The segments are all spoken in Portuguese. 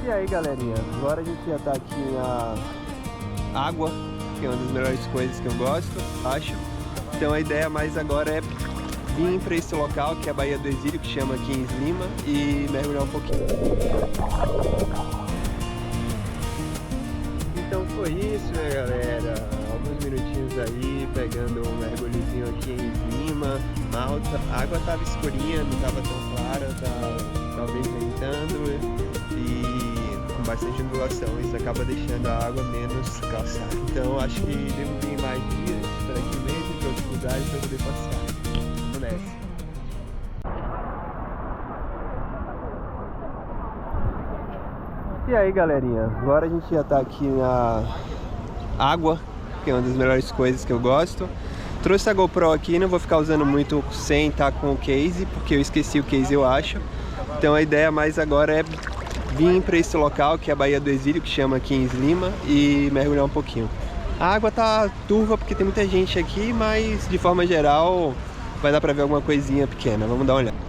E aí galerinha, agora a gente já tá aqui na água, que é uma das melhores coisas que eu gosto, acho. Então a ideia mais agora é vir para esse local, que é a Baía do Exílio, que chama aqui em Lima, e mergulhar um pouquinho. Então foi isso, né galera? Alguns minutinhos aí, pegando um mergulhozinho aqui em Lima, Malta. A água tava escurinha, não tava tão clara, talvez ventando e com bastante ondulação. Isso acaba deixando a água menos calçada. Então acho que devo vir mais dias por aqui mesmo, para outros lugares, para poder passear. Vamos nessa. E aí galerinha, agora a gente já tá aqui na água, que é uma das melhores coisas que eu gosto. Trouxe a GoPro aqui, não vou ficar usando muito sem estar com o case, porque eu esqueci o case, eu acho. Então a ideia mais agora é vir para esse local, que é a Baía do Exílio, que chama aqui em Lima, e mergulhar um pouquinho. A água tá turva porque tem muita gente aqui, mas de forma geral vai dar para ver alguma coisinha pequena. Vamos dar uma olhada.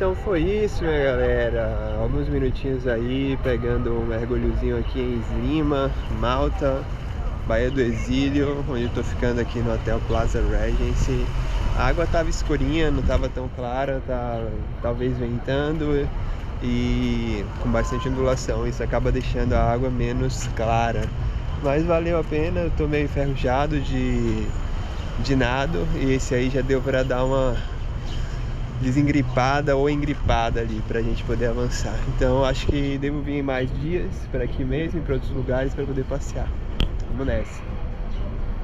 Então foi isso, minha galera. Alguns minutinhos aí, pegando um mergulhozinho aqui em Slima, Malta, Baía do Exílio, onde eu tô ficando aqui no Hotel Plaza Regency. A água tava escurinha, não tava tão clara, tá talvez ventando e com bastante ondulação. Isso acaba deixando a água menos clara. Mas valeu a pena, eu tô meio enferrujado de nado e esse aí já deu para dar uma desengripada ou engripada ali pra gente poder avançar. Então acho que devo vir mais dias para aqui mesmo e para outros lugares para poder passear. Vamos nessa.